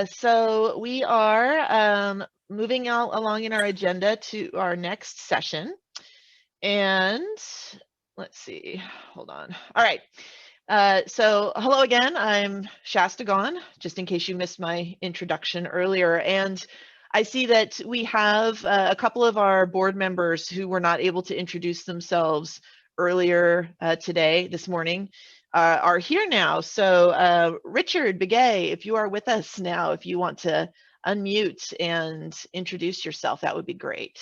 So we are moving along in our agenda to our next session. And let's see, hold on. All right. So hello again, I'm Shasta Gaughen, just in case you missed my introduction earlier. And I see that we have a couple of our board members who were not able to introduce themselves earlier this morning, are here now. So Richard Begay, if you are with us now, if you want to unmute and introduce yourself, that would be great.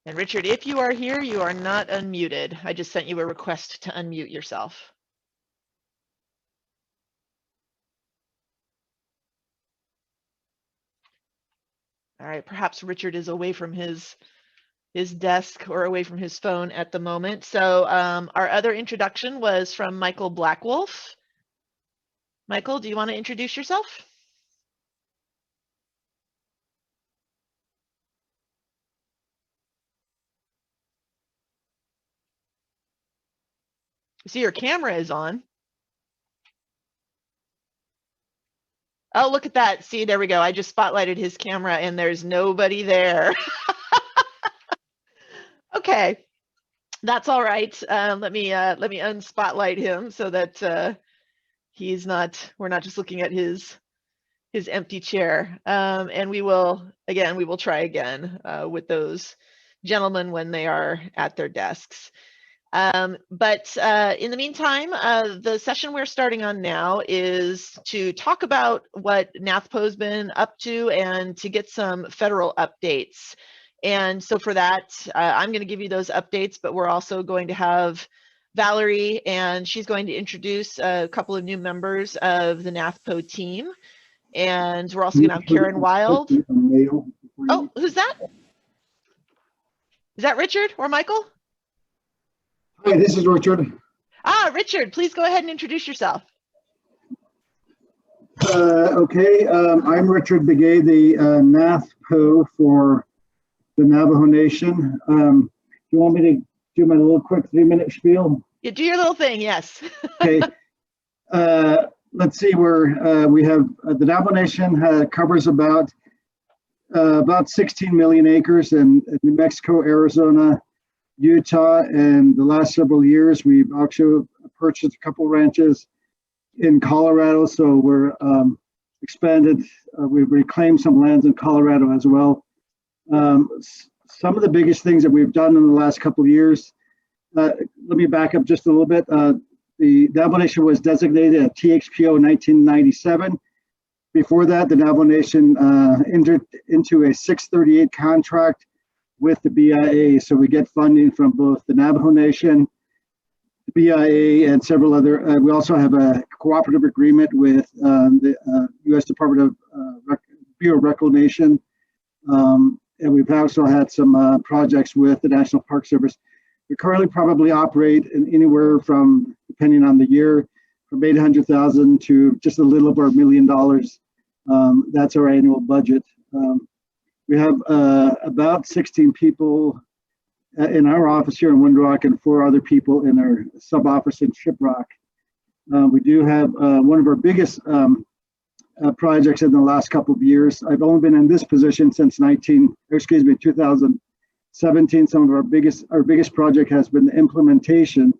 And Richard, if you are here, you are not unmuted. I just sent you a request to unmute yourself. All right, perhaps Richard is away from his desk or away from his phone at the moment. So our other introduction was from Michael Blackwolf. Michael, do you want to introduce yourself? See, your camera is on. Oh, look at that. See, there we go. I just spotlighted his camera and there's nobody there. Okay, that's all right. Let me unspotlight him so that he's not, we're not just looking at his empty chair. And we will try again with those gentlemen when they are at their desks. But in the meantime, the session we're starting on now is to talk about what NATHPO has been up to and to get some federal updates. And so for that, I'm going to give you those updates, but we're also going to have Valerie, and she's going to introduce a couple of new members of the NATHPO team. And we're also going to have Karen Wilde. Oh, who's that? Is that Richard or Michael? Hi, this is Richard. Richard, please go ahead and introduce yourself. Okay, I'm Richard Begay, the NATHPO for the Navajo Nation. Do you want me to do my little quick 3-minute spiel? You do your little thing, yes. Okay. Let's see, we have the Navajo Nation covers about 16 million acres in New Mexico, Arizona, Utah, and the last several years we've actually purchased a couple ranches in Colorado, so we're expanded. We've reclaimed some lands in Colorado as well. Some of the biggest things that we've done in the last couple of years, let me back up just a little bit. The Navajo Nation was designated a THPO in 1997. Before that, the Navajo Nation entered into a 638 contract with the BIA. So we get funding from both the Navajo Nation, the BIA, and several other. We also have a cooperative agreement with the U.S. Department of Bureau of Reclamation. And we've also had some projects with the National Park Service. We currently probably operate in anywhere from, depending on the year, from 800,000 to just a little over $1 million. That's our annual budget. We have about 16 people in our office here in Wind Rock and 4 other people in our sub office in Shiprock. We do have one of our biggest projects in the last couple of years. I've only been in this position since 2017. Some of our biggest project has been the implementation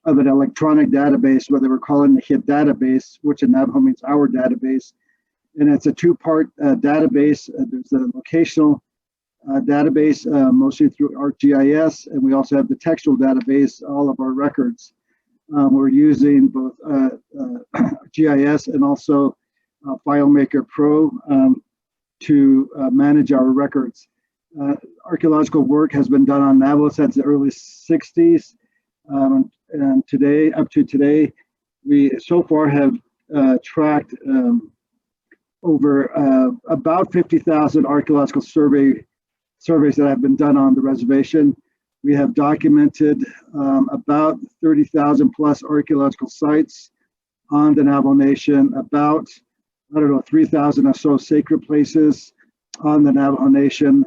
of an electronic database, whether we're calling the HIT database, which in Navajo means our database. And it's a 2-part database. There's a locational database, mostly through ArcGIS, and we also have the textual database, all of our records. We're using both GIS and also FileMaker Pro to manage our records. Archaeological work has been done on Navajo since the early 60s, and today, up to today, we so far have tracked over about 50,000 archaeological surveys that have been done on the reservation. We have documented about 30,000 plus archaeological sites on the Navajo Nation, about, 3,000 or so sacred places on the Navajo Nation.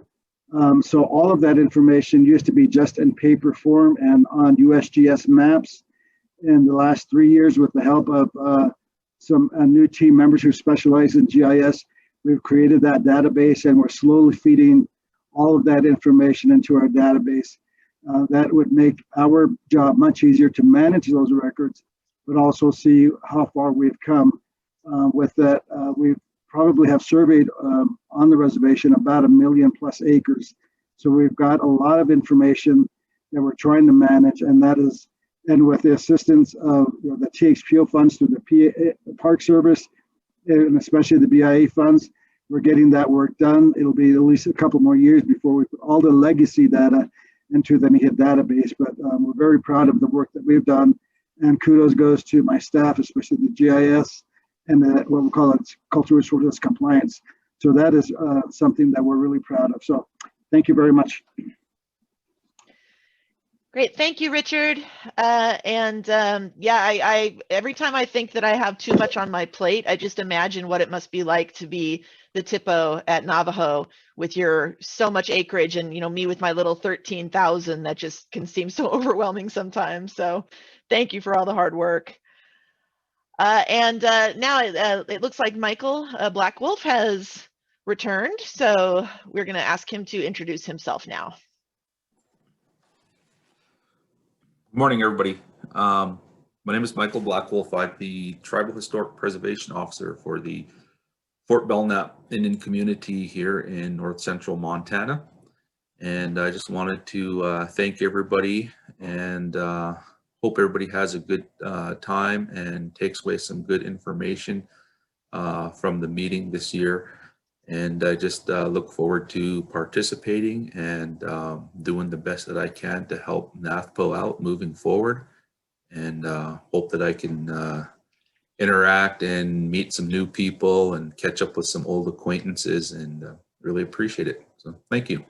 So all of that information used to be just in paper form and on USGS maps. In the last 3 years, with the help of some new team members who specialize in GIS, we've created that database, and we're slowly feeding all of that information into our database. That would make our job much easier to manage those records, but also see how far we've come with that. We probably have surveyed on the reservation about 1 million+ acres. So we've got a lot of information that we're trying to manage, and that is, and with the assistance of the THPO funds through the Park Service, and especially the BIA funds, we're getting that work done. It'll be at least a couple more years before we put all the legacy data into the NEPA database, but we're very proud of the work that we've done, and kudos goes to my staff, especially the GIS and the, what we call it, cultural resources compliance. So that is something that we're really proud of. So thank you very much. Great, thank you, Richard. Yeah, I every time I think that I have too much on my plate, I just imagine what it must be like to be the THPO at Navajo with your so much acreage, and me with my little 13,000. That just can seem so overwhelming sometimes. So thank you for all the hard work. Now it looks like Michael Black Wolf has returned, so we're going to ask him to introduce himself now. Good morning, everybody. My name is Michael Black Wolf. I'm the Tribal Historic Preservation Officer for the Fort Belknap Indian community here in north central Montana. And I just wanted to thank everybody, and hope everybody has a good time and takes away some good information from the meeting this year. And I just look forward to participating and doing the best that I can to help NATHPO out moving forward, and hope that I can interact and meet some new people and catch up with some old acquaintances, and really appreciate it. So thank you.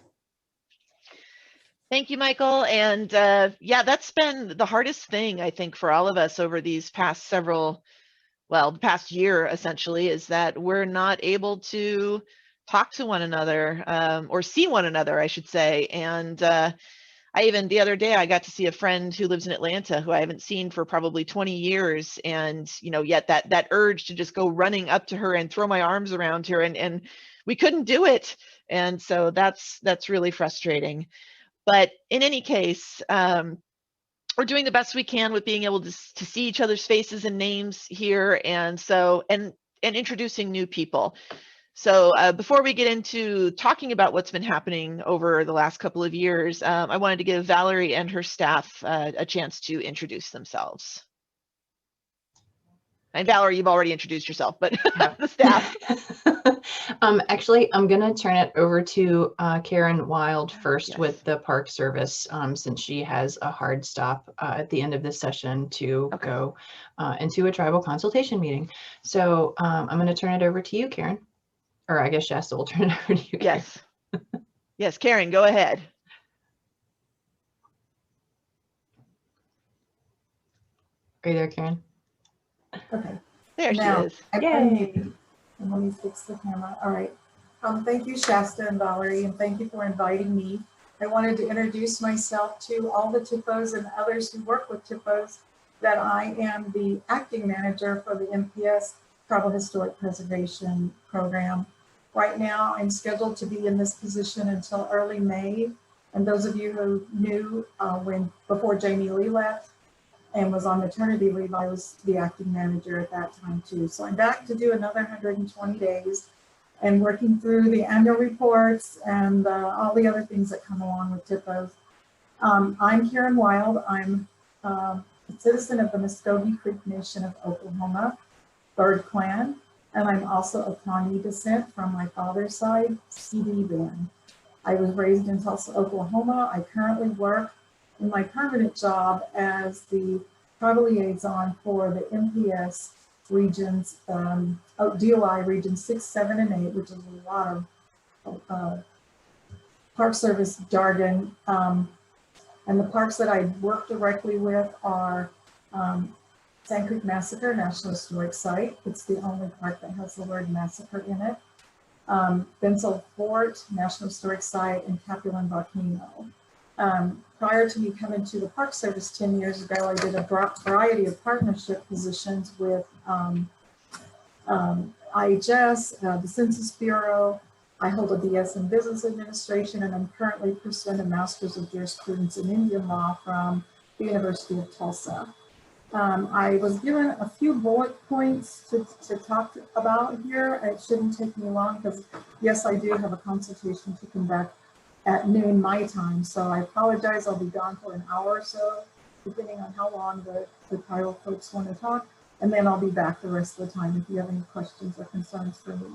Thank you, Michael. And yeah, that's been the hardest thing, I think, for all of us over these past the past year, essentially, is that we're not able to talk to one another, or see one another, I should say. And the other day, I got to see a friend who lives in Atlanta who I haven't seen for probably 20 years. And, yet that urge to just go running up to her and throw my arms around her, and we couldn't do it. And so that's really frustrating. But in any case, we're doing the best we can with being able to see each other's faces and names here, and introducing new people. So before we get into talking about what's been happening over the last couple of years, I wanted to give Valerie and her staff a chance to introduce themselves. And Valerie, you've already introduced yourself, but the staff. Actually, I'm going to turn it over to Karen Wilde first, Yes. with the Park Service, since she has a hard stop at the end of this session to go into a tribal consultation meeting. So I'm going to turn it over to you, Karen. Or I guess Shasta will turn it over to you, Karen. Yes. Yes, Karen, go ahead. Are you there, Karen? Okay. There Now, she is. Yay. And let me fix the camera. All right. Thank you, Shasta and Valerie, and thank you for inviting me. I wanted to introduce myself to all the THPOs and others who work with THPOs, that I am the acting manager for the MPS Tribal Historic Preservation Program. Right now, I'm scheduled to be in this position until early May. And those of you who knew before Jamie Lee left and was on maternity leave, I was the acting manager at that time too. So I'm back to do another 120 days and working through the annual reports and all the other things that come along with THPOs. I'm Karen Wilde. I'm a citizen of the Muskogee Creek Nation of Oklahoma, 3rd Clan, and I'm also of Pawnee descent from my father's side, CD Band. I was raised in Tulsa, Oklahoma. I currently work in my permanent job as the tribal liaison for the MPS regions, DOI regions 6, 7, and 8, which is a lot of Park Service jargon. And the parks that I work directly with are Sand Creek Massacre National Historic Site. It's the only park that has the word massacre in it. Benzel Fort, National Historic Site, and Capulan Volcano. Prior to me coming to the Park Service 10 years ago, I did a variety of partnership positions with IHS, the Census Bureau. I hold a BS in Business Administration, and I'm currently pursuing a Master's of Jurisprudence in Indian Law from the University of Tulsa. I was given a few bullet points to talk about here. It shouldn't take me long because, yes, I do have a consultation to conduct at noon my time. So I apologize, I'll be gone for an hour or so, depending on how long the tribal folks want to talk. And then I'll be back the rest of the time if you have any questions or concerns for me.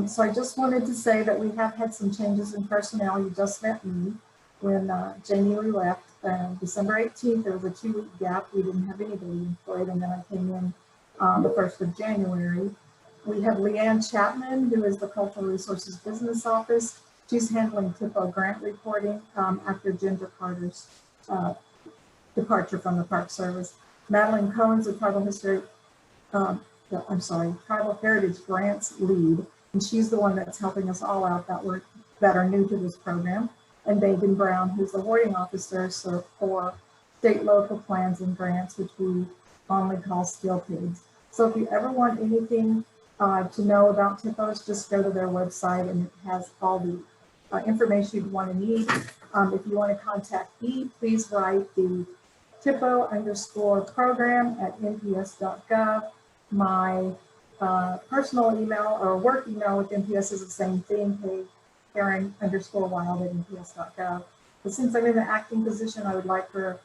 So I just wanted to say that we have had some changes in personnel. You just met me when Jamie Lee left. December 18th, there was a 2-week gap. We didn't have anybody employed, and then I came in the 1st of January. We have Leanne Chapman, who is the Cultural Resources Business Office. She's handling THPO grant reporting after Ginger Carter's departure from the Park Service. Madeline Cohen's the Tribal Heritage Grants lead, and she's the one that's helping us all out that are new to this program. And Megan Brown, who's the hoarding officer for state, local plans and grants, which we commonly call steel pigs. So if you ever want anything to know about THPOs, just go to their website, and it has all the information you'd want to need. If you want to contact me, please write the THPO_program at nps.gov. My personal email or work email with NPS is the same thing, Karen_Wilde at nps.gov. But since I'm in the acting position, I would like for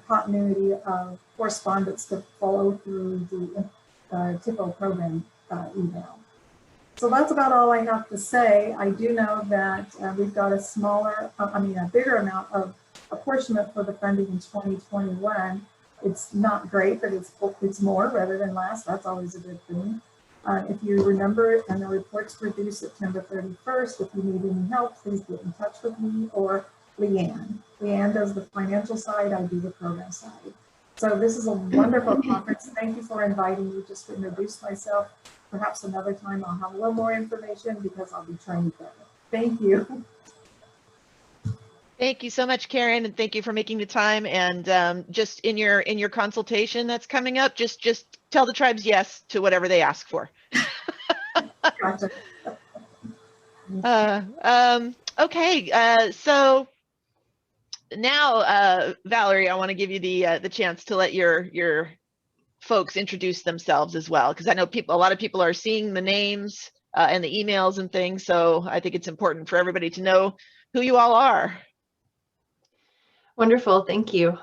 continuity of correspondence to follow through the THPO program email. So that's about all I have to say. I do know that we've got a bigger amount of apportionment for the funding in 2021. It's not great, but it's more rather than less. That's always a good thing. If you remember, and the reports were due September 31st. If you need any help, please get in touch with me or Leanne. Leanne does the financial side, I do the program side. So this is a wonderful conference. Thank you for inviting me just to introduce myself. Perhaps another time I'll have a little more information because I'll be trained better. Thank you. Thank you so much, Karen, and thank you for making the time. And just in your consultation that's coming up, just tell the tribes yes to whatever they ask for. Gotcha. Okay, so now, Valerie, I want to give you the chance to let your folks introduce themselves as well, because I know a lot of people are seeing the names and the emails and things, so I think it's important for everybody to know who you all are. Wonderful, thank you.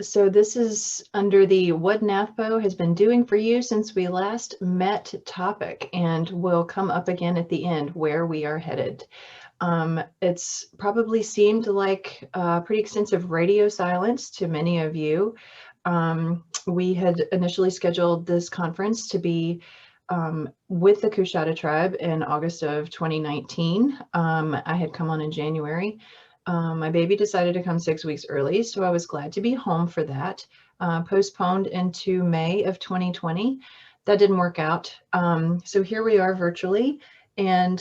So this is under the What NATHPO has been doing for you since we last met topic, and will come up again at the end, where we are headed. It's probably seemed like pretty extensive radio silence to many of you. We had initially scheduled this conference to be with the Coushatta tribe in August of 2019. I had come on in January. My baby decided to come 6 weeks early, so I was glad to be home for that. Postponed into May of 2020. That didn't work out. So here we are virtually, and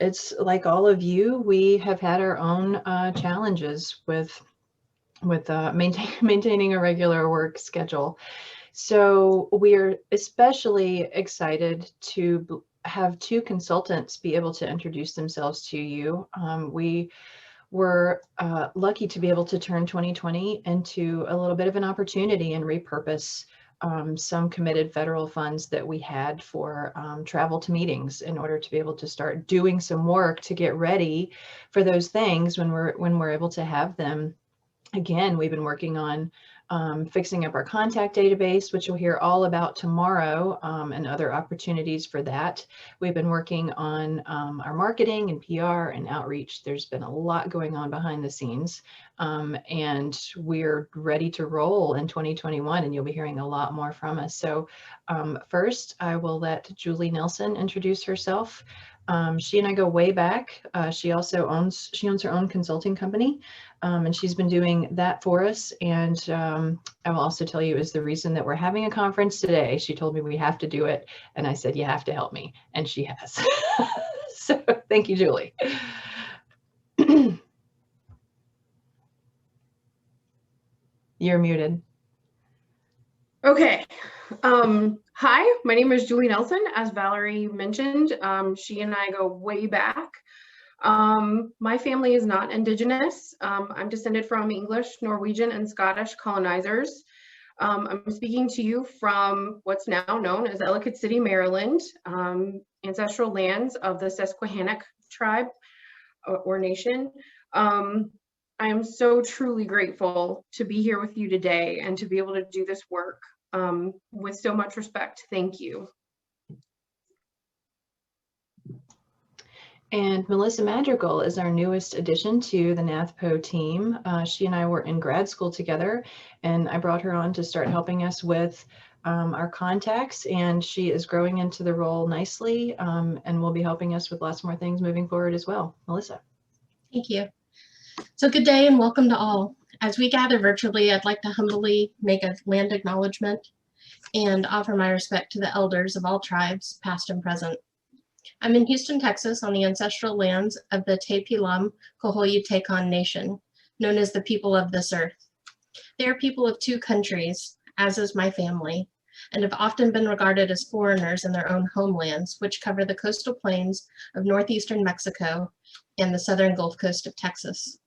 it's like all of you, we have had our own challenges with maintaining a regular work schedule. So we're especially excited to have two consultants be able to introduce themselves to you. We were lucky to be able to turn 2020 into a little bit of an opportunity and repurpose some committed federal funds that we had for travel to meetings in order to be able to start doing some work to get ready for those things when we're able to have them. Again, we've been working on fixing up our contact database, which you'll hear all about tomorrow, and other opportunities for that. We've been working on our marketing and PR and outreach. There's been a lot going on behind the scenes, and we're ready to roll in 2021, and you'll be hearing a lot more from us. So first, I will let Julie Nelson introduce herself. She and I go way back. She owns her own consulting company, and she's been doing that for us. And I will also tell you is the reason that we're having a conference today. She told me we have to do it, and I said, you have to help me, and she has. So thank you, Julie. You're muted. Okay. Hi, my name is Julie Nelson. As Valerie mentioned, she and I go way back. My family is not Indigenous. I'm descended from English, Norwegian, and Scottish colonizers. I'm speaking to you from what's now known as Ellicott City, Maryland, ancestral lands of the Susquehannock tribe or nation. I am so truly grateful to be here with you today and to be able to do this work with so much respect. Thank you. And Melissa Madrigal is our newest addition to the NATHPO team. She and I were in grad school together, and I brought her on to start helping us with our contacts, and she is growing into the role nicely and will be helping us with lots more things moving forward as well. Melissa. Thank you. So good day and welcome to all. As we gather virtually, I'd like to humbly make a land acknowledgement and offer my respect to the elders of all tribes, past and present. I'm in Houston, Texas, on the ancestral lands of the Tepilam Cohoyutecan Nation, known as the people of this earth. They are people of two countries, as is my family, and have often been regarded as foreigners in their own homelands, which cover the coastal plains of northeastern Mexico and the southern Gulf Coast of Texas.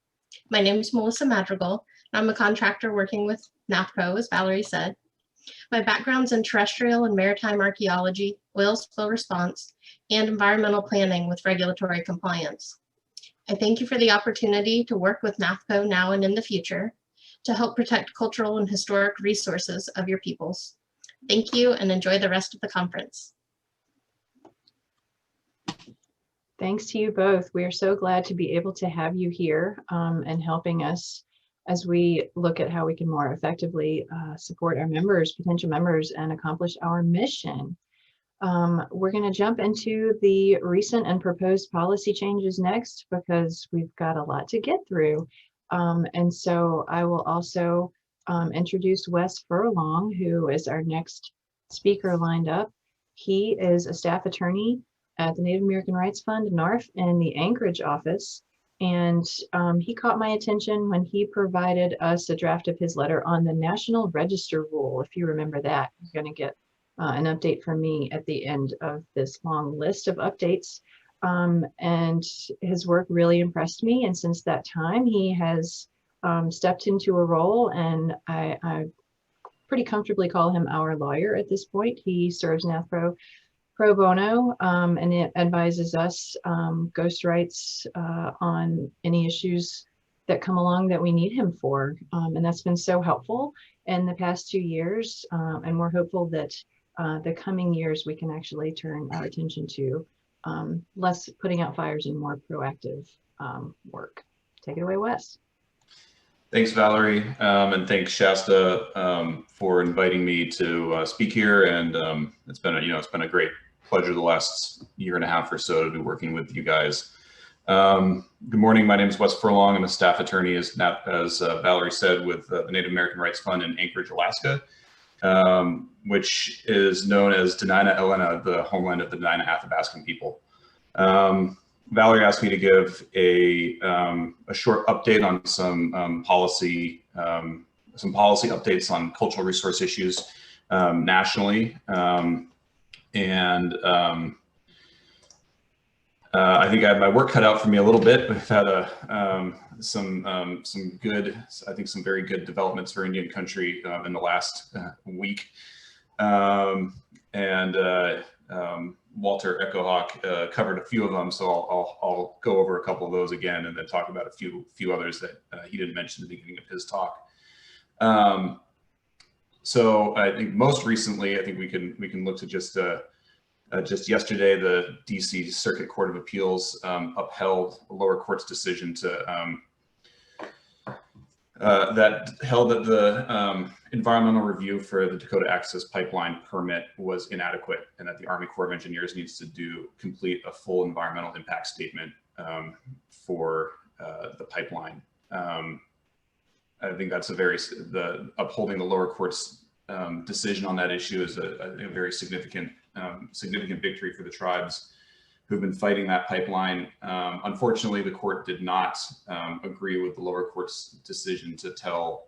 My name is Melissa Madrigal, and I'm a contractor working with NATHPO, as Valerie said. My background's in terrestrial and maritime archaeology, oil spill response, and environmental planning with regulatory compliance. I thank you for the opportunity to work with NATHPO now and in the future to help protect cultural and historic resources of your peoples. Thank you and enjoy the rest of the conference. Thanks to you both. We are so glad to be able to have you here and helping us as we look at how we can more effectively support our members, potential members, and accomplish our mission. We're going to jump into the recent and proposed policy changes next because we've got a lot to get through. And so I will also introduce Wes Furlong, who is our next speaker lined up. He is a staff attorney at the Native American Rights Fund, NARF, in the Anchorage office. And he caught my attention when he provided us a draft of his letter on the National Register rule. If you remember that, you're going to get an update from me at the end of this long list of updates. And his work really impressed me. And since that time, he has stepped into a role, and I pretty comfortably call him our lawyer at this point. He serves NATHPO pro bono, and it advises us ghost rights on any issues that come along that we need him for. And that's been so helpful in the past 2 years. And we're hopeful that the coming years we can actually turn our attention to less putting out fires and more proactive work. Take it away, Wes. Thanks, Valerie, and thanks Shasta for inviting me to speak here. And it's been a great pleasure the last year and a half or so to be working with you guys. Good morning. My name is Wes Furlong. I'm a staff attorney, as Valerie said, with the Native American Rights Fund in Anchorage, Alaska, which is known as Dena'ina Elena, the homeland of the Dena'ina Athabascan people. Valerie asked me to give a short update on some policy updates on cultural resource issues nationally. I think I have my work cut out for me a little bit. We've had some very good developments for Indian country in the last week. Walter Echohawk covered a few of them, so I'll go over a couple of those again and then talk about a few others that he didn't mention at the beginning of his talk. So I think most recently, I think we can look to just yesterday, the DC Circuit Court of Appeals upheld a lower court's decision to that held that the environmental review for the Dakota Access Pipeline permit was inadequate, and that the Army Corps of Engineers needs to complete a full environmental impact statement for the pipeline. I think that's upholding the lower court's decision on that issue is a very significant victory for the tribes who've been fighting that pipeline. Unfortunately, the court did not agree with the lower court's decision to tell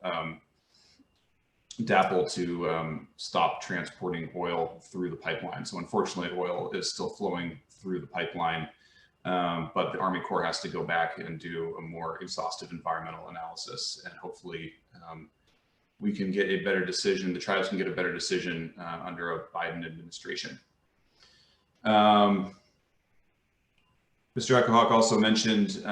DAPL to stop transporting oil through the pipeline. So unfortunately, oil is still flowing through the pipeline, but the Army Corps has to go back and do a more exhaustive environmental analysis, and hopefully we can get a better decision. The tribes can get a better decision under a Biden administration. Mr. Eckelhawk also mentioned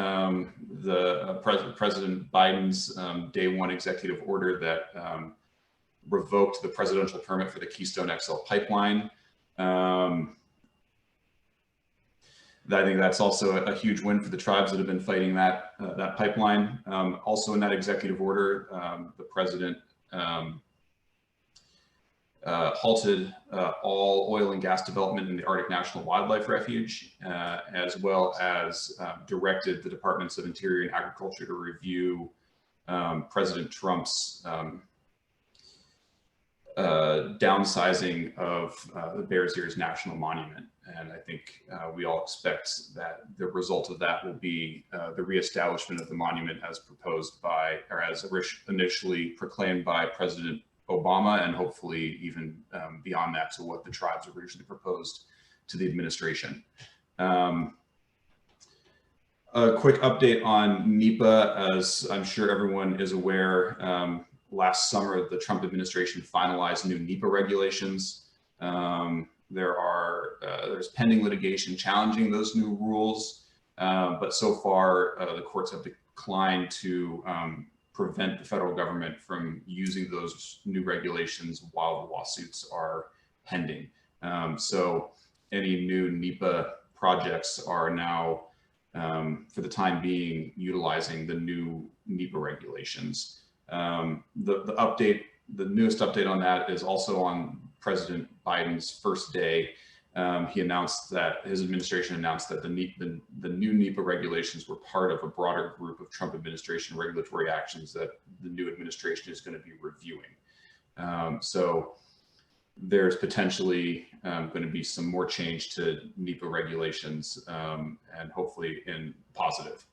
President Biden's day one executive order that revoked the presidential permit for the Keystone XL pipeline. I think that's also a huge win for the tribes that have been fighting that pipeline. Also in that executive order, the president halted all oil and gas development in the Arctic National Wildlife Refuge, as well as directed the Departments of Interior and Agriculture to review President Trump's downsizing of the Bears Ears National Monument. And I think we all expect that the result of that will be the reestablishment of the monument as proposed by, or as initially proclaimed by President Obama, and hopefully even beyond that to what the tribes originally proposed to the administration. A quick update on NEPA. As I'm sure everyone is aware, last summer the Trump administration finalized new NEPA regulations. There's pending litigation challenging those new rules, but so far the courts have declined to prevent the federal government from using those new regulations while the lawsuits are pending. So any new NEPA projects are now, for the time being, utilizing the new NEPA regulations. The newest update on that is also on President Biden's first day. He announced that his administration announced that the new NEPA regulations were part of a broader group of Trump administration regulatory actions that the new administration is going to be reviewing. So there's potentially going to be some more change to NEPA regulations, and hopefully in positive.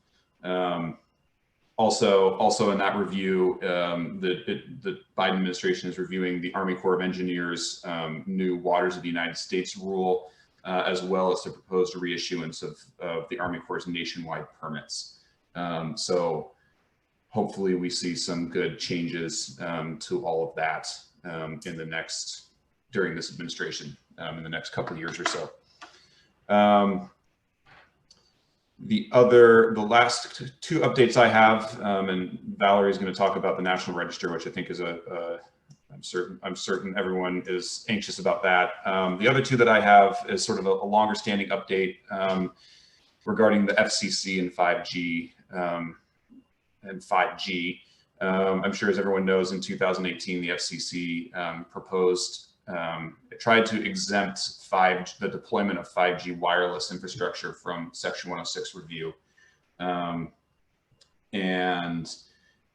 Also in that review, the Biden administration is reviewing the Army Corps of Engineers new Waters of the United States rule, as well as the proposed reissuance of the Army Corps' nationwide permits. So hopefully we see some good changes to all of that during this administration in the next couple of years or so. The last two updates I have, and Valerie is going to talk about the National Register, which I think is I'm certain everyone is anxious about that. The other two that I have is sort of a longer standing update regarding the FCC and 5G and 5G. I'm sure, as everyone knows, in 2018, the FCC it tried to exempt the deployment of 5G wireless infrastructure from Section 106 review.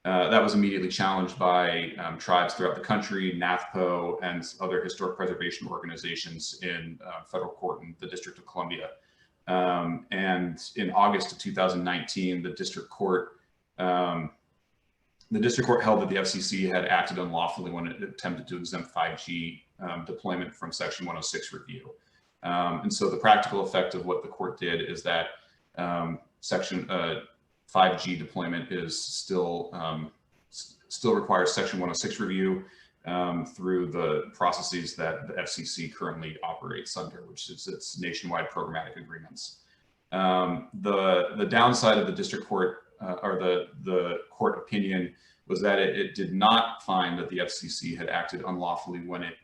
That was immediately challenged by tribes throughout the country, NATHPO, and other historic preservation organizations in federal court in the District of Columbia. And in August of 2019, the district court held that the FCC had acted unlawfully when it attempted to exempt 5G deployment from Section 106 review. And so the practical effect of what the court did is that 5G deployment is still requires Section 106 review through the processes that the FCC currently operates under, which is its nationwide programmatic agreements. The downside of the district court or the court opinion was that it did not find that the FCC had acted unlawfully when it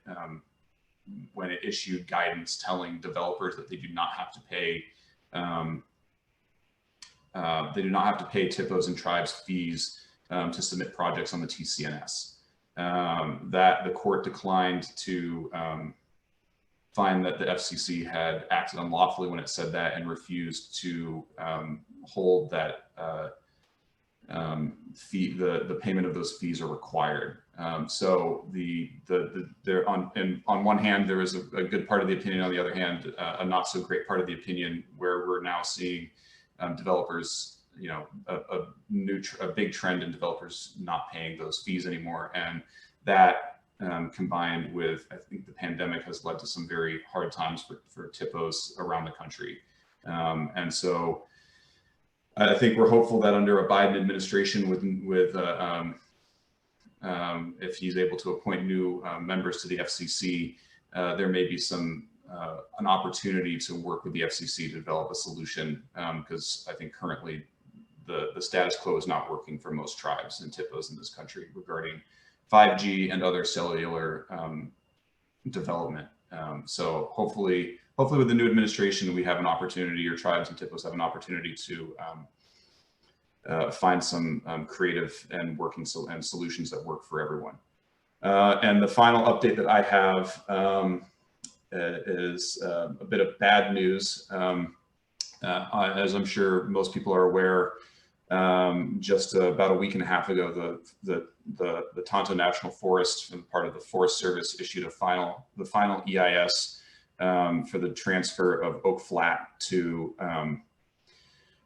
issued guidance telling developers that they do not have to pay THPOs and tribes fees to submit projects on the TCNS. That the court declined to find that the FCC had acted unlawfully when it said that, and refused to hold that fee, the payment of those fees are required. So on one hand, there is a good part of the opinion. On the other hand, a not so great part of the opinion, where we're now seeing developers, you know, a big trend in developers not paying those fees anymore, and that combined with, I think the pandemic has led to some very hard times for THPOs around the country, and so I think we're hopeful that under a Biden administration, if he's able to appoint new members to the FCC, there may be an opportunity to work with the FCC to develop a solution, because I think currently the status quo is not working for most tribes and THPOs in this country regarding 5G and other cellular development. So hopefully with the new administration, we have an opportunity, or tribes and THPOs have an opportunity to find some creative and working solutions that work for everyone. And the final update that I have is a bit of bad news. As I'm sure most people are aware, just about a week and a half ago, the Tonto National Forest, and part of the Forest Service, issued the final EIS for the transfer of Oak Flat to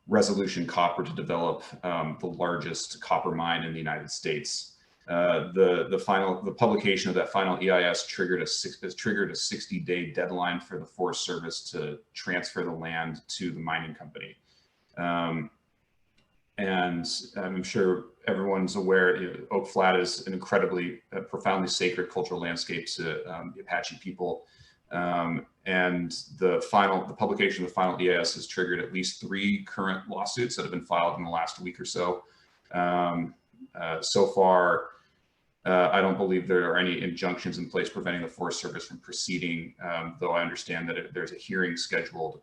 Resolution Copper to develop the largest copper mine in the United States. The publication of that final EIS triggered a 60-day deadline for the Forest Service to transfer the land to the mining company. And I'm sure everyone's aware, Oak Flat is an incredibly, profoundly sacred cultural landscape to the Apache people. And the publication of the final EIS has triggered at least 3 current lawsuits that have been filed in the last week or so. So far, I don't believe there are any injunctions in place preventing the Forest Service from proceeding, though I understand that there's a hearing scheduled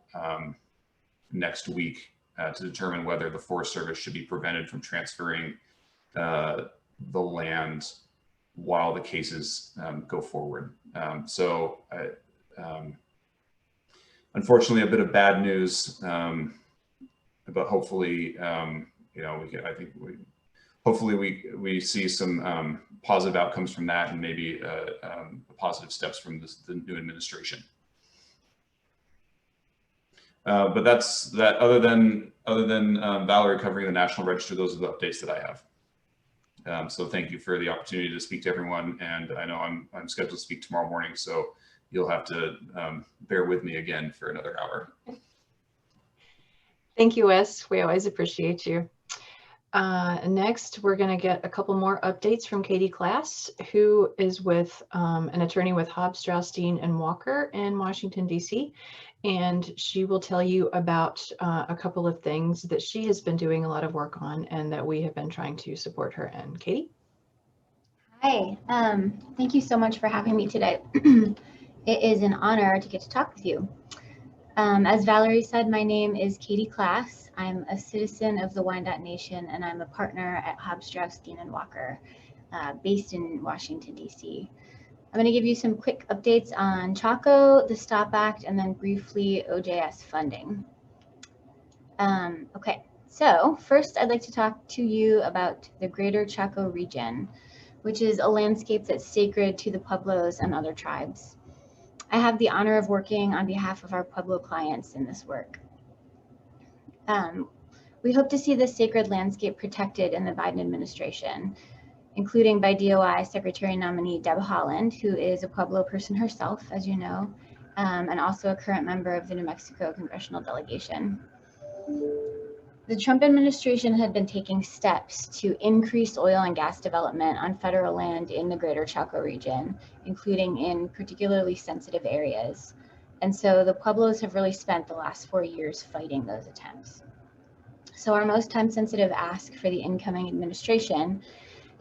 next week to determine whether the Forest Service should be prevented from transferring the land while the cases go forward. Unfortunately, a bit of bad news, but hopefully, hopefully we see some positive outcomes from that, and maybe positive steps from the new administration. But that's that. Other than Valerie covering the National Register, those are the updates that I have. So thank you for the opportunity to speak to everyone, and I know I'm scheduled to speak tomorrow morning, so you'll have to bear with me again for another hour. Thank you, Wes. We always appreciate you. Next, we're going to get a couple more updates from Katie Klass, who is with an attorney with Hobbs, Strauss, Dean, and Walker in Washington, D.C. And she will tell you about a couple of things that she has been doing a lot of work on and that we have been trying to support her in. Katie? Hi, thank you so much for having me today. It is an honor to get to talk with you. As Valerie said, my name is Katie Klass. I'm a citizen of the Wyandotte Nation, and I'm a partner at Hobbs, Strauss, Dean, and Walker, based in Washington, D.C. I'm going to give you some quick updates on Chaco, the STOP Act, and then briefly OJS funding. Okay, so first I'd like to talk to you about the Greater Chaco region, which is a landscape that's sacred to the Pueblos and other tribes. I have the honor of working on behalf of our Pueblo clients in this work. We hope to see this sacred landscape protected in the Biden administration, including by DOI Secretary nominee Deb Haaland, who is a Pueblo person herself, as you know, and also a current member of the New Mexico congressional delegation. The Trump administration had been taking steps to increase oil and gas development on federal land in the Greater Chaco region, including in particularly sensitive areas. And so the Pueblos have really spent the last 4 years fighting those attempts. So our most time-sensitive ask for the incoming administration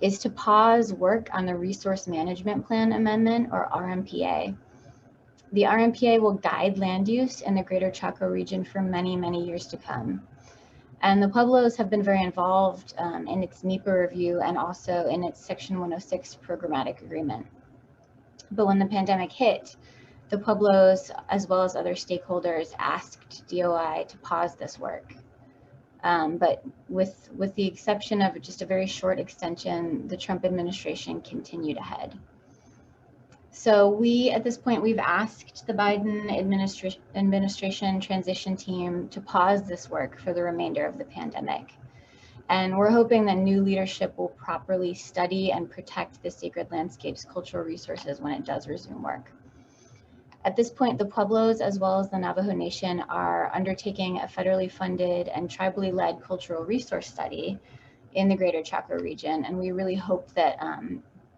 is to pause work on the Resource Management Plan Amendment, or RMPA. The RMPA will guide land use in the Greater Chaco region for many, many years to come. And the Pueblos have been very involved in its NEPA review and also in its Section 106 programmatic agreement. But when the pandemic hit, the Pueblos, as well as other stakeholders, asked DOI to pause this work. But with the exception of just a very short extension, the Trump administration continued ahead. So we, at this point, we've asked the Biden administration transition team to pause this work for the remainder of the pandemic. And we're hoping that new leadership will properly study and protect the sacred landscape's cultural resources when it does resume work. At this point, the Pueblos, as well as the Navajo Nation, are undertaking a federally funded and tribally led cultural resource study in the greater Chaco region. And we really hope that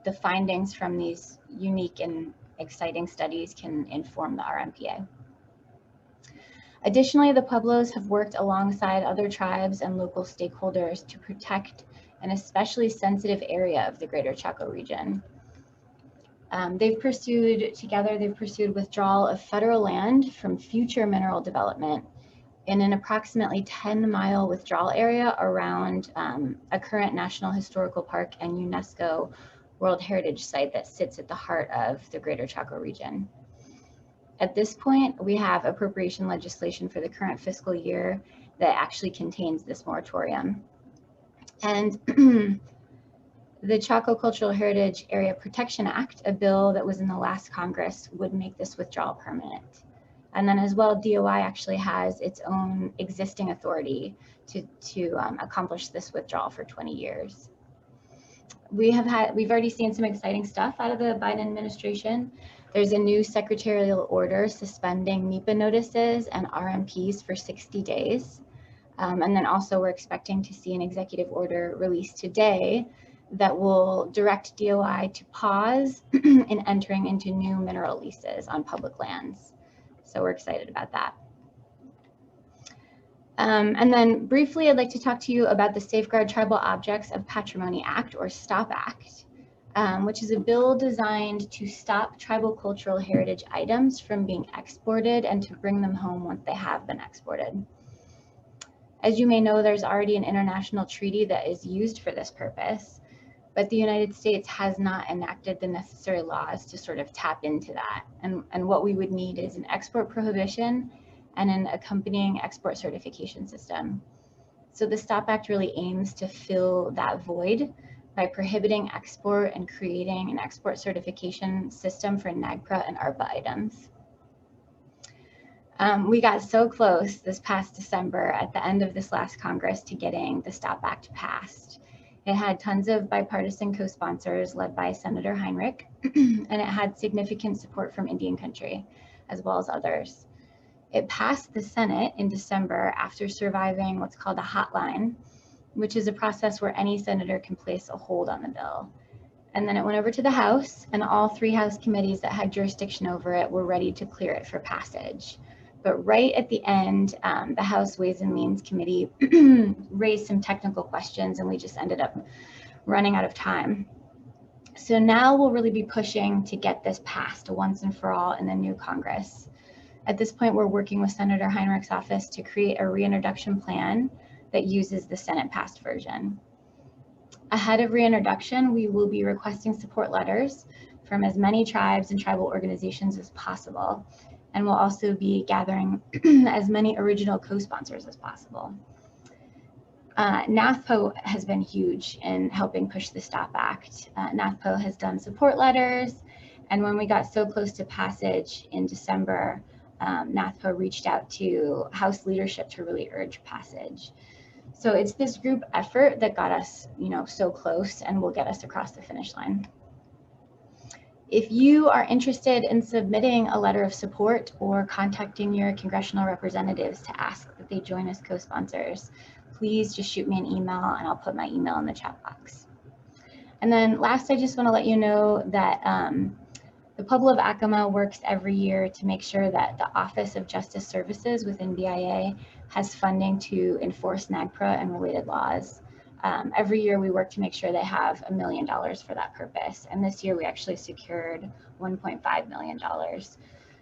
the findings from these unique and exciting studies can inform the RMPA. Additionally, the Pueblos have worked alongside other tribes and local stakeholders to protect an especially sensitive area of the greater Chaco region. They've pursued withdrawal of federal land from future mineral development in an approximately 10-mile withdrawal area around a current National Historical Park and UNESCO World Heritage Site that sits at the heart of the greater Chaco region. At this point, we have appropriation legislation for the current fiscal year that actually contains this moratorium. And the Chaco Cultural Heritage Area Protection Act, a bill that was in the last Congress, would make this withdrawal permanent. And then as well, DOI actually has its own existing authority to accomplish this withdrawal for 20 years. We've already seen some exciting stuff out of the Biden administration. There's a new secretarial order suspending NEPA notices and RMPs for 60 days. And then also we're expecting to see an executive order released today that will direct DOI to pause in entering into new mineral leases on public lands. So we're excited about that. And then briefly, I'd like to talk to you about the Safeguard Tribal Objects of Patrimony Act, or STOP Act, which is a bill designed to stop tribal cultural heritage items from being exported and to bring them home once they have been exported. As you may know, there's already an international treaty that is used for this purpose, but the United States has not enacted the necessary laws to sort of tap into that. And what we would need is an export prohibition and an accompanying export certification system. So the STOP Act really aims to fill that void by prohibiting export and creating an export certification system for NAGPRA and ARPA items. We got so close this past December at the end of this last Congress to getting the STOP Act passed. It had tons of bipartisan co-sponsors led by Senator Heinrich, and it had significant support from Indian country, as well as others. It passed the Senate in December after surviving what's called a hotline, which is a process where any senator can place a hold on the bill. And then it went over to the House, and all 3 House committees that had jurisdiction over it were ready to clear it for passage. But right at the end, the House Ways and Means Committee raised some technical questions, and we just ended up running out of time. So now we'll really be pushing to get this passed once and for all in the new Congress. At this point, we're working with Senator Heinrich's office to create a reintroduction plan that uses the Senate passed version. Ahead of reintroduction, we will be requesting support letters from as many tribes and tribal organizations as possible. And we'll also be gathering as many original co-sponsors as possible. NATHPO has been huge in helping push the STOP Act. NATHPO has done support letters, and when we got so close to passage in December, NATHPO reached out to House leadership to really urge passage. So it's this group effort that got us, so close and will get us across the finish line. If you are interested in submitting a letter of support or contacting your congressional representatives to ask that they join as co-sponsors, please just shoot me an email and I'll put my email in the chat box. And then last, I just want to let you know that the Pueblo of Acoma works every year to make sure that the Office of Justice Services within BIA has funding to enforce NAGPRA and related laws. Every year we work to make sure they have $1 million for that purpose. And this year we actually secured $1.5 million.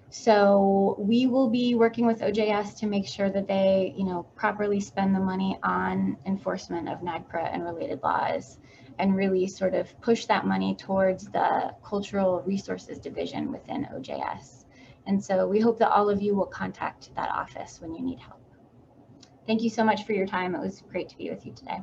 So we will be working with OJS to make sure that they, properly spend the money on enforcement of NAGPRA and related laws, and really sort of push that money towards the Cultural Resources Division within OJS. And so we hope that all of you will contact that office when you need help. Thank you so much for your time. It was great to be with you today.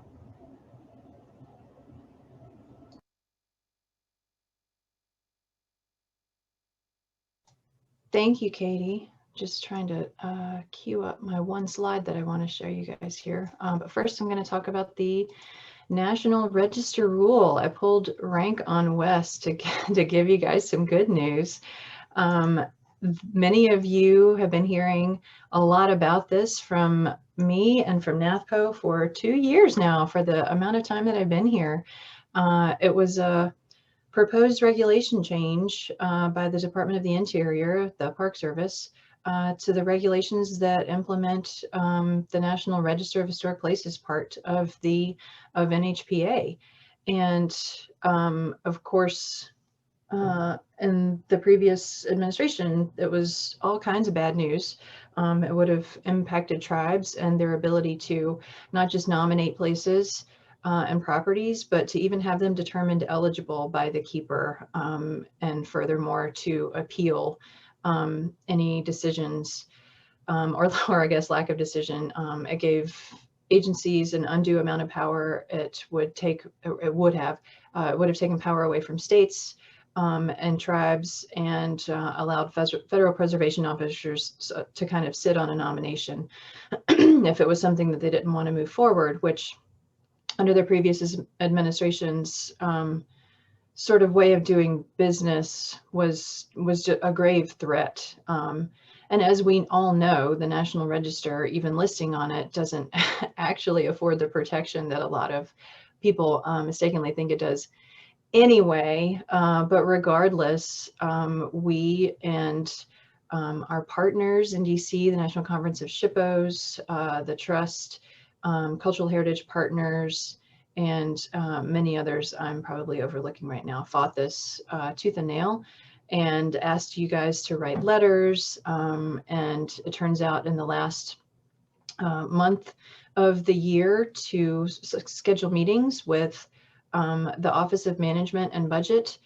Thank you, Katie. Just trying to queue up my one slide that I want to show you guys here. But first, I'm going to talk about the National Register rule. I pulled rank on West to give you guys some good news. Many of you have been hearing a lot about this from me and from NATHPO for 2 years now, for the amount of time that I've been here. It was a proposed regulation change by the Department of the Interior, the Park Service, to the regulations that implement the National Register of Historic Places part of NHPA. And of course, in the previous administration, it was all kinds of bad news. It would have impacted tribes and their ability to not just nominate places and properties, but to even have them determined eligible by the keeper, and furthermore to appeal any decisions or I guess lack of decision. It gave agencies an undue amount of power. It would have taken power away from states and tribes, and allowed federal preservation officers to kind of sit on a nomination if it was something that they didn't want to move forward, which under the previous administration's sort of way of doing business was just a grave threat. And as we all know, the National Register, even listing on it, doesn't actually afford the protection that a lot of people mistakenly think it does anyway. But regardless, we and our partners in DC, the National Conference of SHPOs, the Trust, Cultural Heritage Partners, and many others I'm probably overlooking right now, fought this tooth and nail and asked you guys to write letters. And it turns out in the last month of the year to schedule meetings with the Office of Management and Budget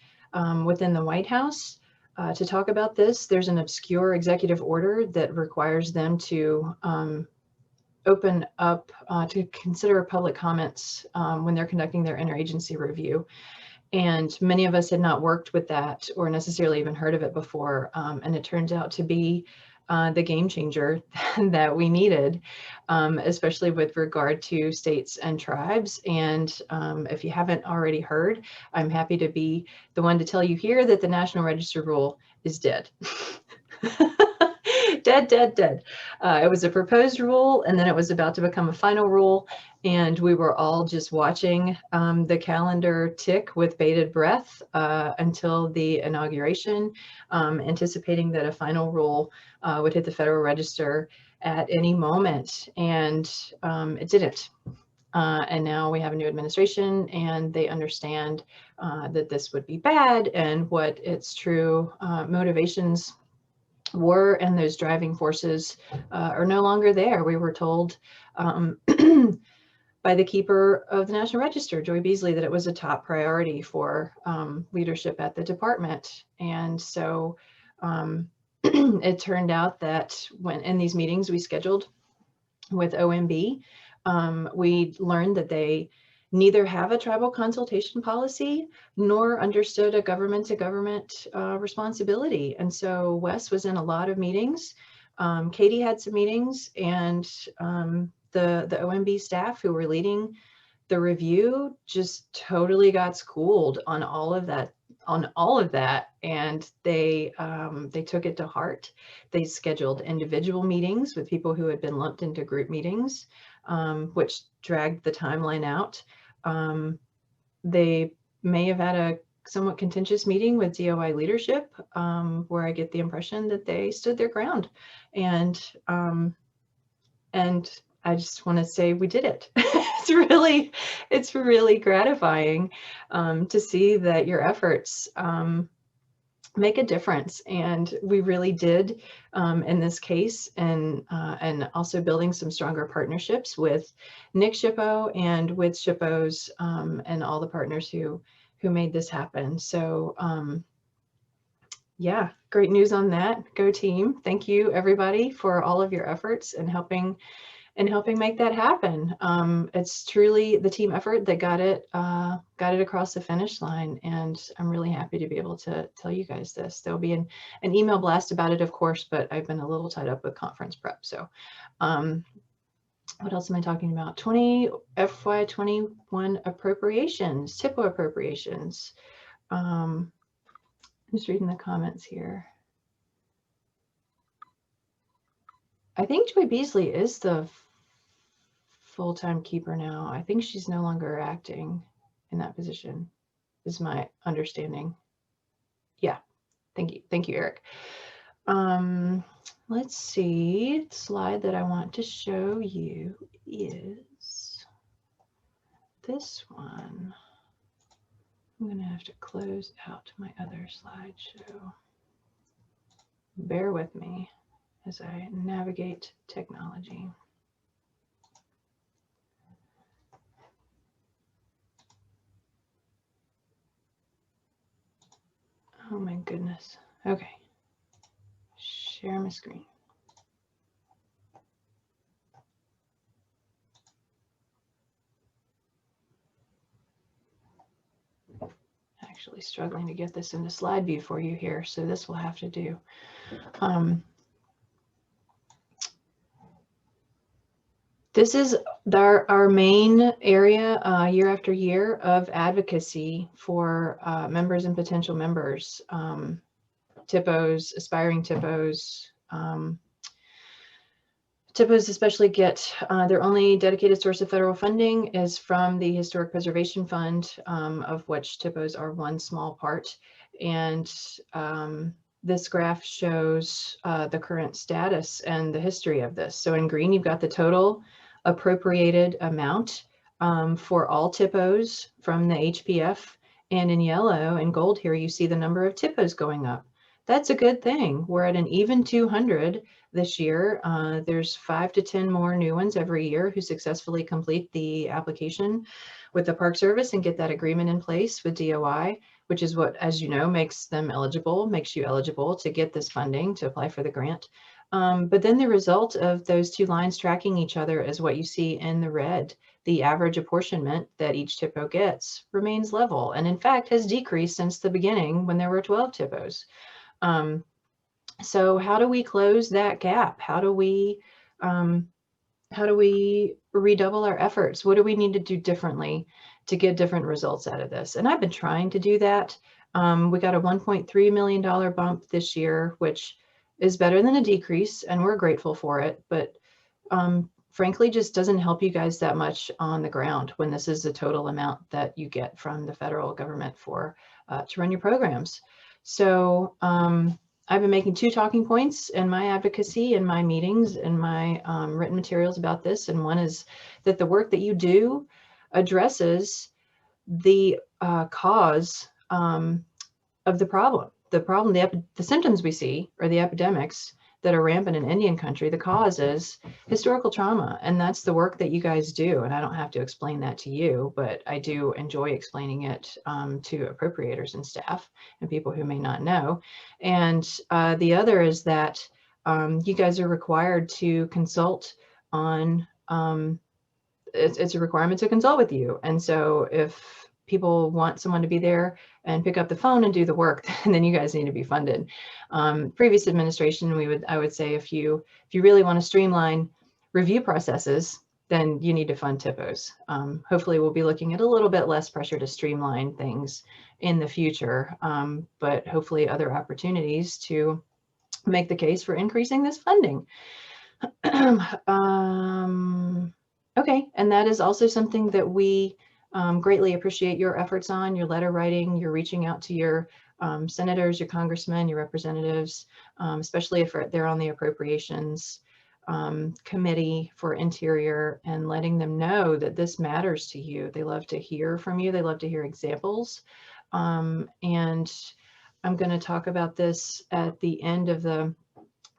within the White House to talk about this. There's an obscure executive order that requires them to open up to consider public comments when they're conducting their interagency review. And many of us had not worked with that or necessarily even heard of it before. And it turns out to be the game changer that we needed, especially with regard to states and tribes. And if you haven't already heard, I'm happy to be the one to tell you here that the National Register rule is dead. Dead. It was a proposed rule, and then it was about to become a final rule. And we were all just watching the calendar tick with bated breath until the inauguration, anticipating that a final rule would hit the Federal Register at any moment. And it didn't. And now we have a new administration, and they understand that this would be bad and what its true motivations were, and those driving forces are no longer there. We were told by the keeper of the National Register, Joy Beasley, that it was a top priority for leadership at the department. And so it turned out that when in these meetings we scheduled with OMB, we learned that they neither have a tribal consultation policy nor understood a government-to-government responsibility. And so Wes was in a lot of meetings. Katie had some meetings, and the OMB staff who were leading the review just totally got schooled on all of that. And they took it to heart. They scheduled individual meetings with people who had been lumped into group meetings, which dragged the timeline out. They may have had a somewhat contentious meeting with DOI leadership, where I get the impression that they stood their ground. And I just want to say we did it. It's really gratifying to see that your efforts make a difference. And we really did in this case, and also building some stronger partnerships with NATHPO and with THPOs and all the partners who made this happen. So yeah, great news on that. Go team. Thank you everybody for all of your efforts and helping make that happen. It's truly the team effort that got it across the finish line, and I'm really happy to be able to tell you guys this. There'll be an email blast about it, of course, but I've been a little tied up with conference prep. So what else am I talking about? FY21 appropriations, THPO appropriations. Just reading the comments here. I think Joy Beasley is the full-time keeper now. I think she's no longer acting in that position, is my understanding. Yeah, thank you, Eric. Let's see, the slide that I want to show you is this one. I'm gonna have to close out my other slideshow. Bear with me as I navigate technology. Oh my goodness. Okay. Share my screen. Actually struggling to get this into slide view for you here, so this will have to do. This is our main area year after year of advocacy for members and potential members, THPOs, aspiring THPOs. THPOs especially get their only dedicated source of federal funding is from the Historic Preservation Fund, of which THPOs are one small part. And this graph shows the current status and the history of this. So in green, you've got the total appropriated amount for all THPOs from the HPF, and in yellow and gold here, you see the number of THPOs going up. That's a good thing. We're at an even 200 this year. There's 5 to 10 more new ones every year who successfully complete the application with the Park Service and get that agreement in place with DOI, which is what, as you know, makes you eligible to get this funding to apply for the grant. But then the result of those two lines tracking each other is what you see in the red. The average apportionment that each THPO gets remains level, and in fact has decreased since the beginning when there were 12 THPOs. So how do we close that gap? How do we redouble our efforts? What do we need to do differently to get different results out of this? And I've been trying to do that. We got a $1.3 million bump this year, which is better than a decrease, and we're grateful for it, but frankly just doesn't help you guys that much on the ground when this is the total amount that you get from the federal government for to run your programs. So I've been making 2 talking points in my advocacy in my meetings and my written materials about this, and one is that the work that you do addresses the cause of the problem. The symptoms we see, or the epidemics that are rampant in Indian country, the cause is historical trauma. And that's the work that you guys do. And I don't have to explain that to you, but I do enjoy explaining it to appropriators and staff and people who may not know. And the other is that you guys are required to consult on, it's a requirement to consult with you. And so if people want someone to be there and pick up the phone and do the work, and then you guys need to be funded. Previous administration, I would say if you really want to streamline review processes, then you need to fund THPOs. Hopefully we'll be looking at a little bit less pressure to streamline things in the future, but hopefully other opportunities to make the case for increasing this funding. Okay, and that is also something that we greatly appreciate your efforts on, your letter writing, your reaching out to your senators, your congressmen, your representatives, especially if they're on the Appropriations Committee for Interior, and letting them know that this matters to you. They love to hear from you. They love to hear examples. And I'm going to talk about this at the end of the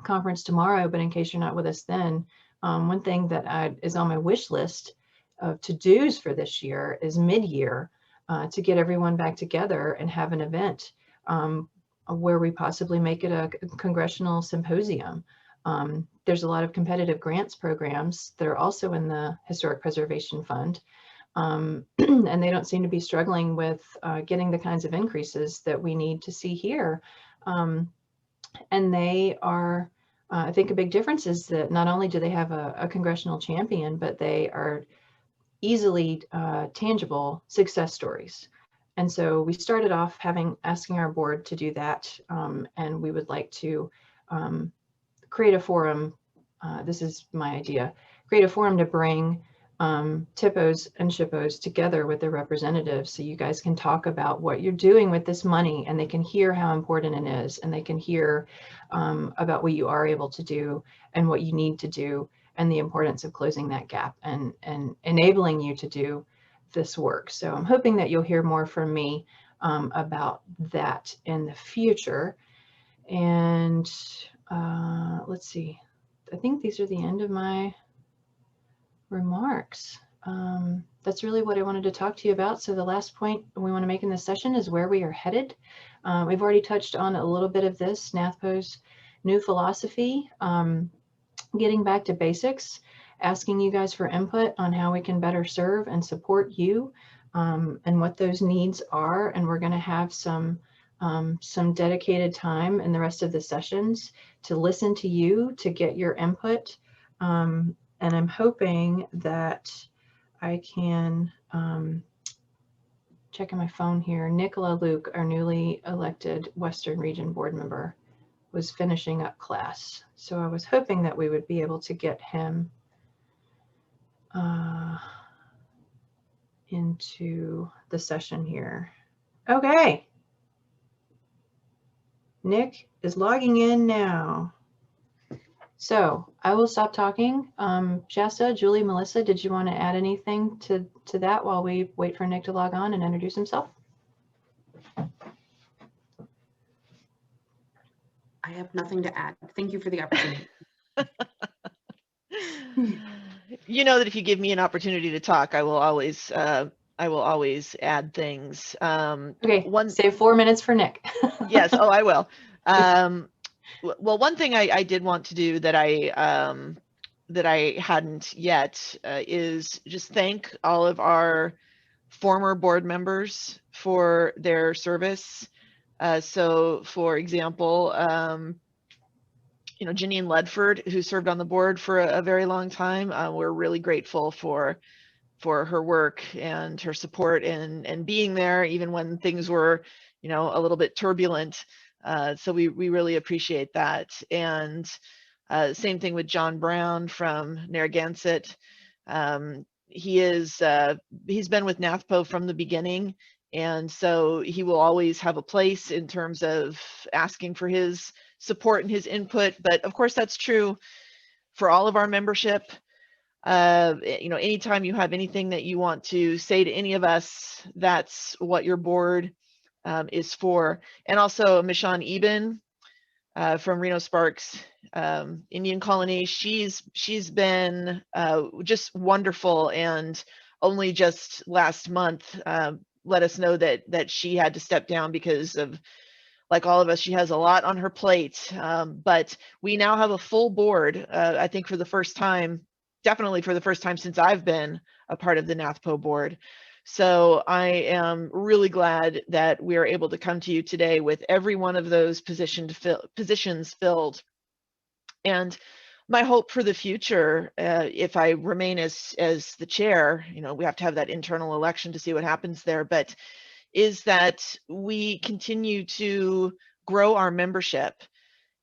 conference tomorrow, but in case you're not with us then, one thing that is on my wish list of to-dos for this year is mid-year to get everyone back together and have an event where we possibly make it a congressional symposium. There's a lot of competitive grants programs that are also in the Historic Preservation Fund, and they don't seem to be struggling with getting the kinds of increases that we need to see here. And they are, I think a big difference is that not only do they have a congressional champion, but they are easily tangible success stories. And so we started off asking our board to do that, and we would like to create a forum. This is my idea, create a forum to bring THPOs and SHPOs together with their representatives so you guys can talk about what you're doing with this money, and they can hear how important it is, and they can hear about what you are able to do and what you need to do, and the importance of closing that gap and enabling you to do this work. So I'm hoping that you'll hear more from me about that in the future. And let's see, I think these are the end of my remarks. That's really what I wanted to talk to you about. So the last point we want to make in this session is where we are headed. We've already touched on a little bit of this, NATHPO's new philosophy, getting back to basics, asking you guys for input on how we can better serve and support you and what those needs are. And we're going to have some dedicated time in the rest of the sessions to listen to you, to get your input. And I'm hoping that I can, checking my phone here, Nicola Luke, our newly elected Western Region board member, was finishing up class. So I was hoping that we would be able to get him into the session here. Okay. Nick is logging in now. So I will stop talking. Shasta, Julie, Melissa, did you want to add anything to that while we wait for Nick to log on and introduce himself? I have nothing to add. Thank you for the opportunity. You know that if you give me an opportunity to talk, I will always add things. Okay, save 4 minutes for Nick. Yes, oh, I will. Well, one thing I did want to do that I hadn't yet is just thank all of our former board members for their service. So, for example, you know, Janine Ledford, who served on the board for a very long time. We're really grateful for her work and her support and being there even when things were, you know, a little bit turbulent. So we really appreciate that. And same thing with John Brown from Narragansett. He's been with NATHPO from the beginning, and so he will always have a place in terms of asking for his support and his input. But of course, that's true for all of our membership. You know, anytime you have anything that you want to say to any of us, that's what your board is for. And also Michonne Eben from Reno Sparks Indian Colony. She's been just wonderful, and only just last month let us know that she had to step down because of, like all of us, she has a lot on her plate. But we now have a full board, I think for the first time, definitely for the first time since I've been a part of the NATHPO board. So I am really glad that we are able to come to you today with every one of those positions filled. And my hope for the future, if I remain as the chair, you know, we have to have that internal election to see what happens there, but is that we continue to grow our membership.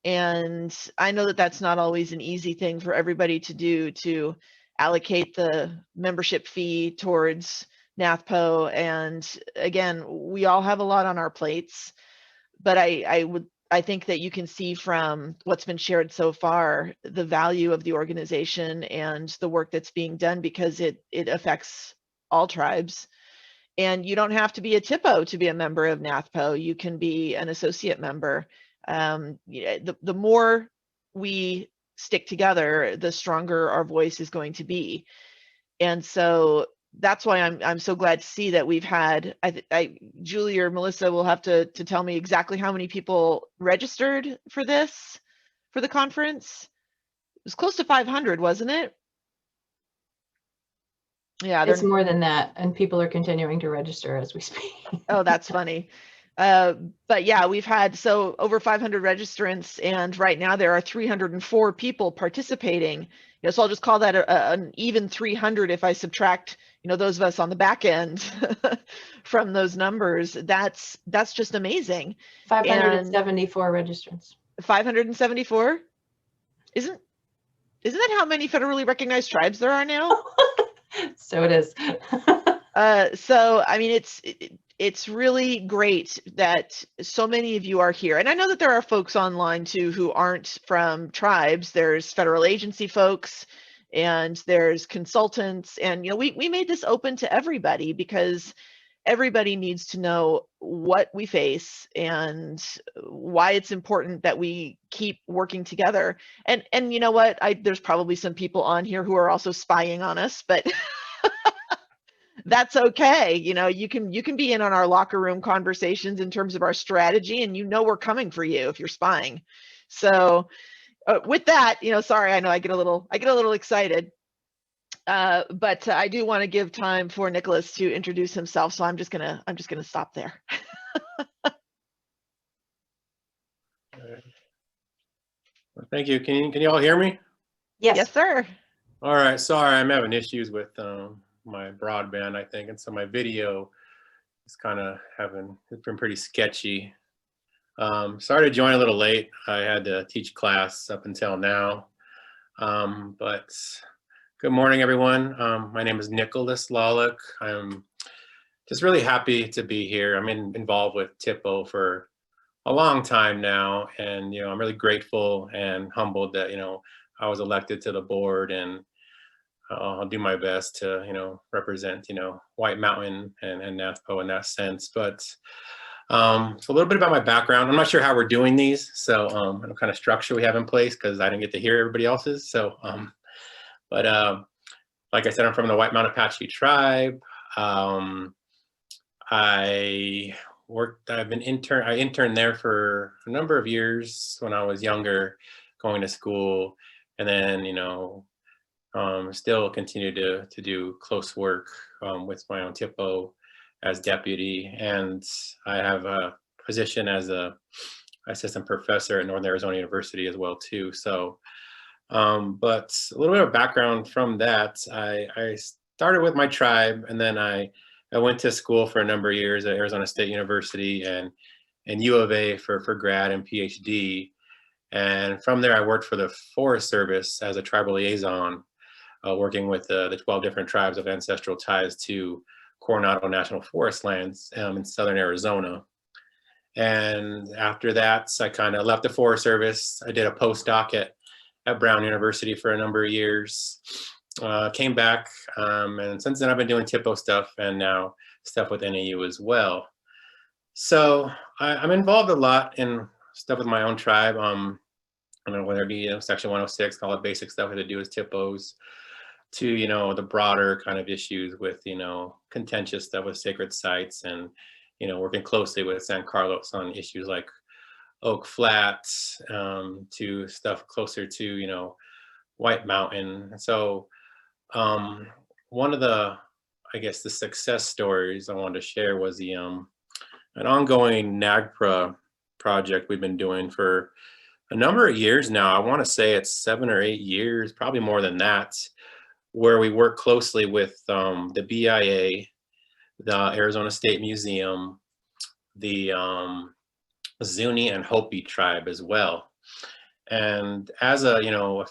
And I know that that's not always an easy thing for everybody to do, to allocate the membership fee towards NATHPO. And again, we all have a lot on our plates, but I think that you can see from what's been shared so far, the value of the organization and the work that's being done, because it affects all tribes. And you don't have to be a THPO to be a member of NATHPO. You can be an associate member. The more we stick together, the stronger our voice is going to be. And so that's why I'm so glad to see that we've had, Julie or Melissa will have to tell me exactly how many people registered for this, for the conference. It was close to 500, wasn't it? Yeah, It's more than that, and people are continuing to register as we speak. Oh, that's funny. But yeah, we've had over 500 registrants, and right now there are 304 people participating. So I'll just call that an even 300 if I subtract, those of us on the back end from those numbers. That's just amazing. 574 registrants. 574? Isn't that how many federally recognized tribes there are now? So it is. So I mean, it's really great that so many of you are here. And I know that there are folks online too who aren't from tribes. There's federal agency folks and there's consultants. And, we made this open to everybody because everybody needs to know what we face and why it's important that we keep working together. And you know what? There's probably some people on here who are also spying on us, but that's okay. You can be in on our locker room conversations in terms of our strategy, and we're coming for you if you're spying. So with that, sorry, I know I get a little excited. But I do want to give time for Nicholas to introduce himself, so I'm just gonna stop there. Well, thank you. Can you all hear me? Yes. Yes, sir. All right. Sorry, I'm having issues with my broadband, I think, and so my video is it's been pretty sketchy. Sorry to join a little late. I had to teach class up until now, but. Good morning, everyone. My name is Nicholas Lawlick. I'm just really happy to be here. I'm involved with THPO for a long time now, and I'm really grateful and humbled that I was elected to the board, and I'll do my best to represent White Mountain and NATHPO in that sense. But so a little bit about my background. I'm not sure how we're doing these, so what kind of structure we have in place because I didn't get to hear everybody else's. So. But like I said, I'm from the White Mountain Apache tribe. I interned there for a number of years when I was younger, going to school, and then still continue to do close work with my own THPO as deputy, and I have a position as a assistant professor at Northern Arizona University as well too. So. But a little bit of background from that, I started with my tribe, and then I went to school for a number of years at Arizona State University and U of A for grad and PhD. And from there, I worked for the Forest Service as a tribal liaison, working with the 12 different tribes of ancestral ties to Coronado National Forest lands in southern Arizona. And after that, I kind of left the Forest Service. I did a postdoc at Brown University for a number of years, came back, and since then I've been doing THPO stuff and now stuff with NAU as well. So I'm involved a lot in stuff with my own tribe. I don't know whether it be Section 106, all the basic stuff to do with THPOs, to the broader kind of issues with contentious stuff with sacred sites, and working closely with San Carlos on issues like Oak Flats, to stuff closer to White Mountain. So one of the success stories I wanted to share was an ongoing NAGPRA project we've been doing for a number of years now. I want to say it's 7 or 8 years, probably more than that, where we work closely with the BIA, the Arizona State Museum, the Zuni and Hopi tribe as well. And as a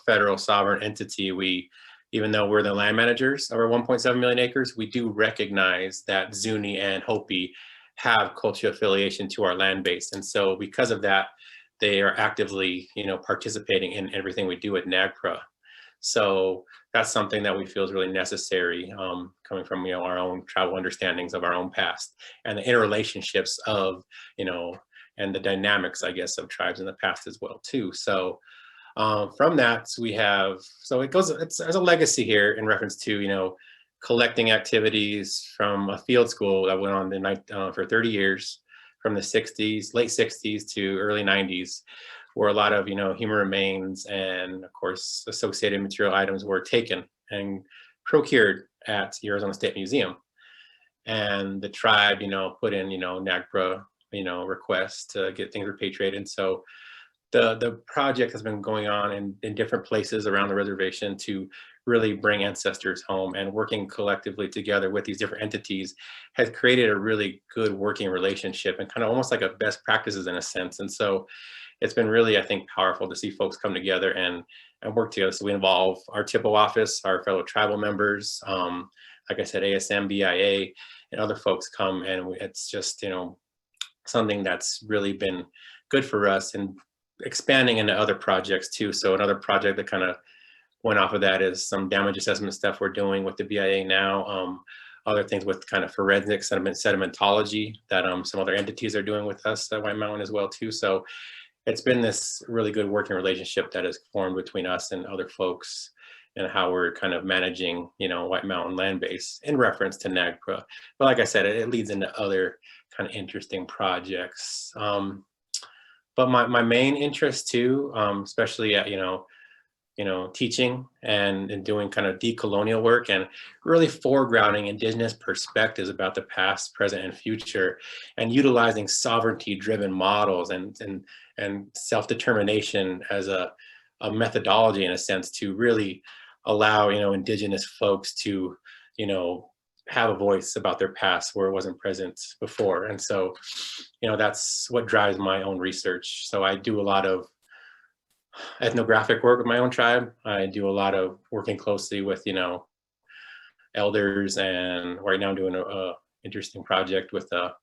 federal sovereign entity, we, even though we're the land managers of our 1.7 million acres, we do recognize that Zuni and Hopi have cultural affiliation to our land base. And so because of that, they are actively participating in everything we do at NAGPRA. So that's something that we feel is really necessary, coming from, you know, our own tribal understandings of our own past and the interrelationships of, you know, and the dynamics, I guess, of tribes in the past as well too. So from that, we have, so it goes, there's a legacy here in reference to, you know, collecting activities from a field school that went on for 30 years, from the 60s, late 60s to early 90s, where a lot of, you know, human remains and of course associated material items were taken and procured at the Arizona State Museum. And the tribe, you know, put in, you know, NAGPRA, you know, requests to get things repatriated. And so the project has been going on in different places around the reservation to really bring ancestors home, and working collectively together with these different entities has created a really good working relationship and kind of almost like a best practices in a sense. And so it's been really, I think, powerful to see folks come together and work together. So we involve our THPO office, our fellow tribal members, like I said, ASM, BIA, and other folks come, and it's just, you know, something that's really been good for us and expanding into other projects too. So another project that kind of went off of that is some damage assessment stuff we're doing with the BIA now. Other things with kind of forensic sedimentology that some other entities are doing with us at White Mountain as well too. So it's been this really good working relationship that has formed between us and other folks, and how we're kind of managing, you know, White Mountain land base in reference to NAGPRA. But like I said, it leads into other kind of interesting projects. But my main interest too, especially at, you know, teaching and doing kind of decolonial work and really foregrounding indigenous perspectives about the past, present, and future, and utilizing sovereignty-driven models and self-determination as a methodology in a sense to really allow, you know, indigenous folks to, you know, have a voice about their past where it wasn't present before. And so, you know, that's what drives my own research. So I do a lot of ethnographic work with my own tribe. I do a lot of working closely with, you know, elders, and right now I'm doing a interesting project with a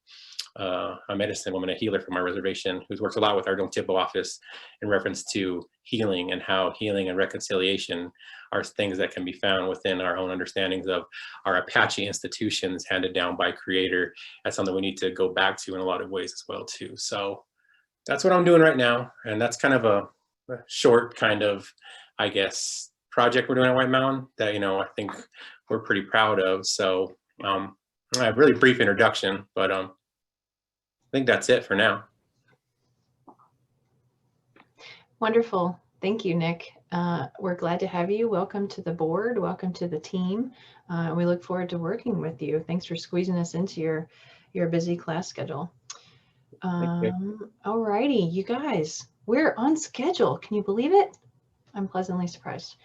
medicine woman, a healer from our reservation, who works a lot with our own THPO office in reference to healing, and how healing and reconciliation are things that can be found within our own understandings of our Apache institutions handed down by Creator. That's something we need to go back to in a lot of ways as well too. So that's what I'm doing right now, and that's kind of a short kind of, I guess, project we're doing at White Mountain that, you know, I think we're pretty proud of. So a really brief introduction, but I think that's it for now. Wonderful. Thank you, Nick. We're glad to have you. Welcome to the board. Welcome to the team. We look forward to working with you. Thanks for squeezing us into your busy class schedule. All righty, you guys, we're on schedule. Can you believe it? I'm pleasantly surprised.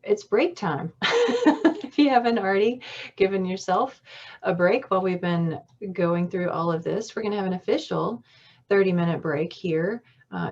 It's break time. If you haven't already given yourself a break while we've been going through all of this, we're going to have an official 30-minute break here